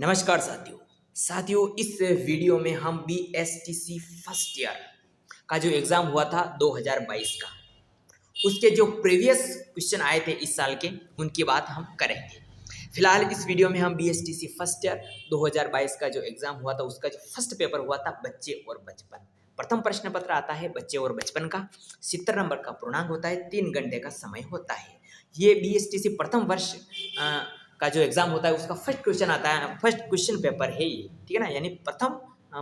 नमस्कार साथियों इस वीडियो में हम BSTC फर्स्ट ईयर का जो एग्ज़ाम हुआ था 2022 का उसके जो प्रीवियस क्वेश्चन आए थे इस साल के उनकी बात हम करेंगे। फिलहाल इस वीडियो में हम BSTC फर्स्ट ईयर 2022 का जो एग्ज़ाम हुआ था उसका जो फर्स्ट पेपर हुआ था बच्चे और बचपन। प्रथम प्रश्न पत्र आता है बच्चे और बचपन का, 70 नंबर का पूर्णांक होता है, 3 घंटे का समय होता है। ये BSTC प्रथम वर्ष का जो एग्ज़ाम होता है उसका फर्स्ट क्वेश्चन आता है, फर्स्ट क्वेश्चन पेपर है ये, ठीक है ना। यानी प्रथम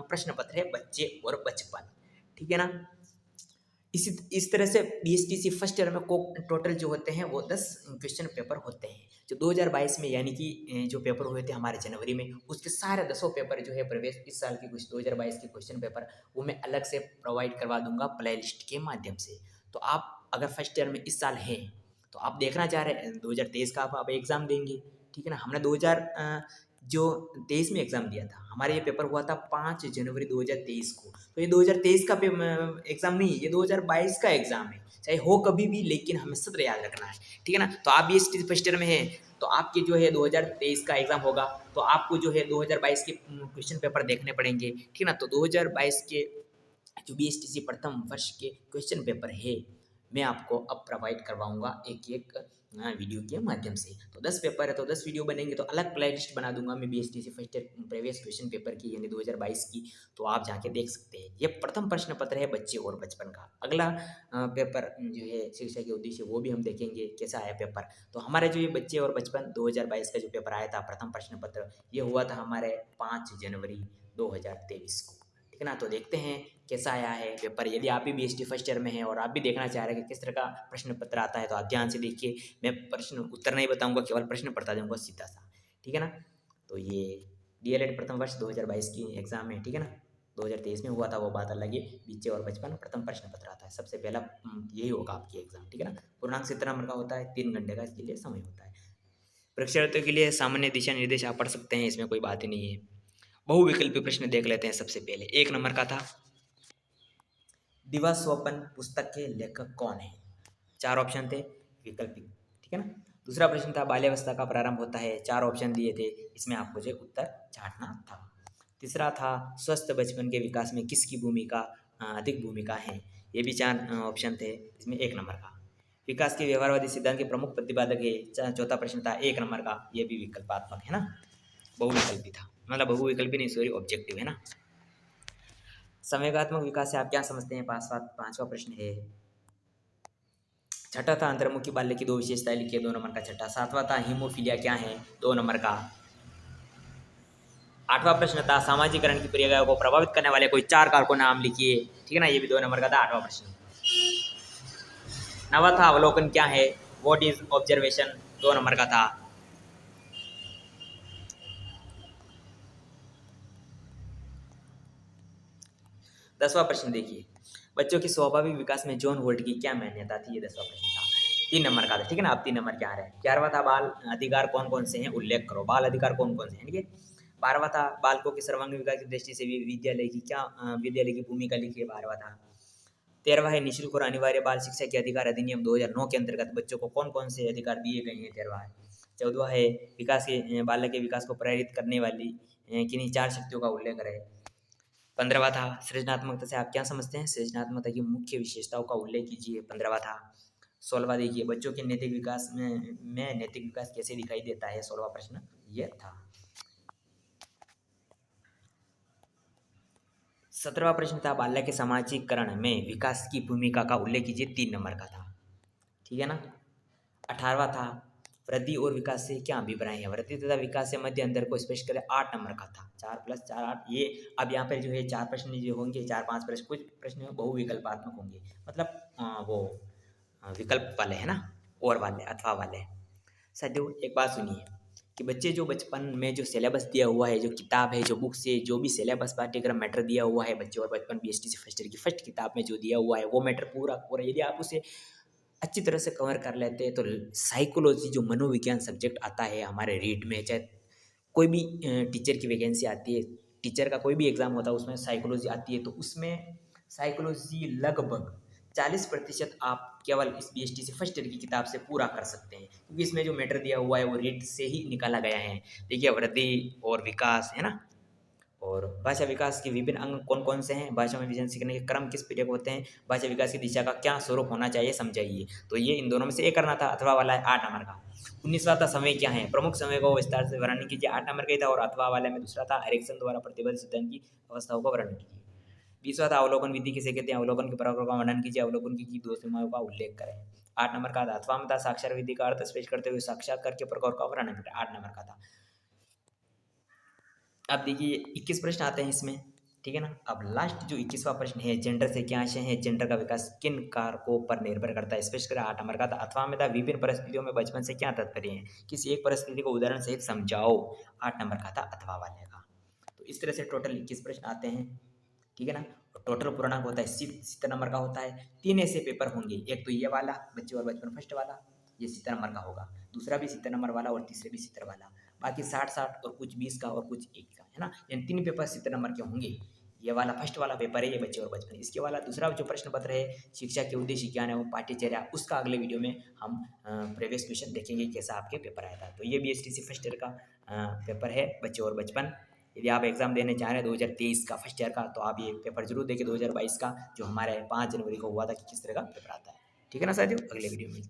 प्रश्न पत्र है बच्चे और बचपन, ठीक है ना। इस तरह से BSTC फर्स्ट ईयर में टोटल जो होते हैं वो 10 क्वेश्चन पेपर होते हैं। जो 2022 में यानी कि जो पेपर हुए थे हमारे जनवरी में, उसके सारे 10 पेपर जो है प्रवेश इस साल की कुछ 2022 के क्वेश्चन पेपर वो मैं अलग से प्रोवाइड करवा दूंगा प्ले लिस्ट के माध्यम से। तो आप अगर फर्स्ट ईयर में इस साल हैं तो आप देखना चाह रहे हैं 2023 का आप एग्ज़ाम देंगे, ठीक है ना। हमने 2023 में एग्ज़ाम दिया था, हमारा ये पेपर हुआ था 5 जनवरी 2023 को। तो ये 2023 का एग्ज़ाम नहीं है, ये 2022 का एग्ज़ाम है, चाहे हो कभी भी, लेकिन हमें सत्र याद रखना है, ठीक है ना। तो आप भी इस फर्स्ट ईयर में हैं तो आपके जो है 2023 का एग्ज़ाम होगा तो आपको जो है 2022 के क्वेश्चन पेपर देखने पड़ेंगे, ठीक है ना। तो 2022 के जो BSTC प्रथम वर्ष के क्वेश्चन पेपर है मैं आपको अब प्रोवाइड करवाऊंगा एक एक वीडियो के माध्यम से। तो 10 पेपर है तो 10 वीडियो बनेंगे, तो अलग प्ले लिस्ट बना दूंगा मैं BSTC first year previous question paper की यानी 2022 की, तो आप जाके देख सकते हैं। ये प्रथम प्रश्न पत्र है बच्चे और बचपन का। अगला पेपर जो है शिक्षा के उद्देश्य वो भी हम देखेंगे कैसा आया पेपर। तो हमारे जो ये बच्चे और बचपन 2022 का जो पेपर आया था प्रथम प्रश्न पत्र, ये हुआ था हमारे 5 जनवरी 2023 को, ठीक है ना। तो देखते हैं कैसा आया है पेपर। यदि आप भी BST फर्स्ट ईयर में हैं और आप भी देखना चाह रहे हैं कि किस तरह का प्रश्न पत्र आता है तो आप ध्यान से देखिए। मैं प्रश्न उत्तर नहीं बताऊंगा, केवल प्रश्न पढ़ता जाऊंगा सीधा सा, ठीक है ना। तो ये DLED प्रथम वर्ष 2022 की एग्ज़ाम है, ठीक है ना। 2023 में हुआ था वो बात अलग है। बच्चे और बचपन प्रथम प्रश्न पत्र आता है सबसे पहला, यही होगा आपकी एग्ज़ाम, ठीक है ना। पूर्णांक 70 नंबर का होता है, 3 घंटे का इसके लिए समय होता है। परीक्षार्थियों के लिए सामान्य दिशा निर्देश आप पढ़ सकते हैं, इसमें कोई बात ही नहीं है। बहुविकल्पी प्रश्न देख लेते हैं। सबसे पहले 1 नंबर का था, दिवा स्वप्न पुस्तक के लेखक कौन है। 4 ऑप्शन थे विकल्पिक, ठीक है ना। दूसरा प्रश्न था बाल्यावस्था का प्रारंभ होता है, 4 ऑप्शन दिए थे, इसमें आपको जो उत्तर छांटना था। तीसरा था स्वस्थ बचपन के विकास में किसकी भूमिका अधिक भूमिका है, ये भी 4 ऑप्शन थे, इसमें 1 नंबर का। विकास के व्यवहारवादी सिद्धांत के प्रमुख प्रतिपादक है, चौथा प्रश्न था 1 नंबर का, ये भी विकल्पात्मक है ना, बहुविकल्पी था, मतलब बहुविकल्पी नहीं सॉरी ऑब्जेक्टिव है ना। संवेगात्मक विकास से आप क्या समझते हैं, पांचवा प्रश्न है। छठा था अंतर्मुखी बाल्य की 2 विशेषताएं लिखिए, 2 नंबर का छठा। सातवां था हीमोफीलिया क्या है, 2 नंबर का। आठवां प्रश्न था सामाजिकरण की प्रक्रिया को प्रभावित करने वाले कोई 4 कारकों नाम लिखिए, ठीक है ना, ये भी 2 नंबर का था आठवां प्रश्न। नवा था अवलोकन क्या है, व्हाट इज ऑब्जर्वेशन, 2 नंबर का था। दसवां प्रश्न देखिए, बच्चों के स्वाभाविक विकास में जॉन वोल्ट की क्या मान्यता थी, ये 10वां प्रश्न था, 3 नंबर का था, ठीक है ना। अब 3 नंबर क्या आ रहा है। 11वां था बाल अधिकार कौन कौन से हैं, उल्लेख करो, बाल अधिकार कौन कौन से हैं, ठीक है। 12वां था बालकों के सर्वांगीण विकास की दृष्टि से विद्यालय की भूमिका लिखिए, 12वां था। 13वां है निःशुल्क और अनिवार्य बाल शिक्षा के अधिकार अधिनियम 2009 के अंतर्गत बच्चों को कौन कौन से अधिकार दिए गए हैं, 13वां है। 14वां है विकास के बालक के विकास को प्रेरित करने वाली किन्हीं 4 शक्तियों का उल्लेख करें। 15वां था सृजनात्मकता से आप क्या समझते हैं, सृजनात्मकता की मुख्य विशेषताओं का उल्लेख कीजिए, 15वां था। 16वां देखिए बच्चों के नैतिक विकास में नैतिक विकास कैसे दिखाई देता है, 16वां प्रश्न ये था। 17वां प्रश्न था बालक के सामाजिकरण में विकास की भूमिका का उल्लेख कीजिए, 3 नंबर का था, ठीक है ना। 18वां था वृद्धि और विकास से क्या अभिप्राय है, वृद्धि तथा विकास से मध्य अंतर को स्पष्ट करें, 8 नंबर का था। 4 + 4 8, ये अब यहाँ पर जो है 4 प्रश्न जो होंगे, 4-5 प्रश्न, कुछ प्रश्न बहुविकल्पात्मक होंगे, मतलब वो विकल्प वाले है ना, और वाले अथवा वाले। साथियों एक बात सुनिए कि बच्चे जो बचपन में जो सिलेबस दिया हुआ है, जो किताब है, जो बुक्स है, जो भी सिलेबस पाठ्यक्रम मैटर दिया हुआ है बच्चे और बचपन BSTC फर्स्ट ईयर की फर्स्ट किताब में जो दिया हुआ है वो मैटर पूरा पूरा यदि आप उसे अच्छी तरह से कवर कर लेते हैं तो साइकोलॉजी जो मनोविज्ञान सब्जेक्ट आता है हमारे रीट में, चाहे कोई भी टीचर की वैकेंसी आती है, टीचर का कोई भी एग्ज़ाम होता है उसमें साइकोलॉजी आती है, तो उसमें साइकोलॉजी लगभग 40% आपके केवल इस BSTC फर्स्ट ईयर की किताब से पूरा कर सकते हैं, क्योंकि इसमें जो मैटर दिया हुआ है वो रीड से ही निकाला गया है। देखिए वृद्धि और विकास है ना, और भाषा विकास के विभिन्न अंग कौन कौन से हैं, भाषा में व्यंजन सीखने के क्रम किस पीढ़ी को होते हैं, भाषा विकास की दिशा का क्या स्वरूप होना चाहिए समझाइए। तो ये इन दोनों में से एक करना था, अथवा वाला है 8 नंबर का। 19वां था समय क्या है, प्रमुख समय को विस्तार से वर्णन कीजिए, 8 नंबर का ही था। और अथवा वाले में दूसरा था एरिक्सन द्वारा प्रतिबद्ध सिद्धांत की अवस्थाओं का वर्णन कीजिए। 20वां था अवलोकन विधि किसे कहते हैं, अवलोकन के प्रकार का वर्णन कीजिए, अवलोकन की 2 सीमाओं का उल्लेख करें। 8 नंबर का था अथवा में था साक्षर विधि का अर्थ स्पष्ट करते हुए साक्षात्कार के प्रकार का वर्णन करें, 8 नंबर का था। अब देखिए 21 प्रश्न आते हैं इसमें, ठीक है ना। अब लास्ट जो 21वां प्रश्न है, जेंडर से क्या आशय है, जेंडर का विकास किन कारकों पर निर्भर करता है, स्पष्ट करें, 8 नंबर का था। अथवा में था विभिन्न परिस्थितियों में बचपन से क्या तात्पर्य है, किसी एक परिस्थिति को उदाहरण सहित समझाओ, 8 नंबर का था अथवा वाले का। तो इस तरह से टोटल 21 प्रश्न आते हैं, ठीक है ना। टोटल पूर्णांक होता है 70 नंबर का होता है। 3 ऐसे पेपर होंगे, एक तो ये वाला बच्चे और बचपन फर्स्ट वाला, ये 70 नंबर का होगा, दूसरा भी 70 नंबर वाला और तीसरे भी 70 वाला, बाकी 60-60 और कुछ 20 का और कुछ 1 का, है ना। इन 3 पेपर 70 नंबर के होंगे। ये वाला फर्स्ट वाला पेपर है, ये बच्चे और बचपन। इसके वाला दूसरा जो प्रश्न पत्र है, शिक्षा के उद्देश्य ज्ञान है वो पाठ्यचर्या, उसका अगले वीडियो में हम प्रीवियस क्वेश्चन देखेंगे कैसा आपके पेपर आया था। तो ये BSTC फर्स्ट ईयर का पेपर है, बच्चे और बचपन। यदि आप एग्जाम देने चाह रहे हैं 2023 का फर्स्ट ईयर का, तो आप ये पेपर जरूर देखिए 2022 का, जो हमारे 5 जनवरी को हुआ था कि किस तरह का पेपर आता है, ठीक है ना साथियों। अगले वीडियो में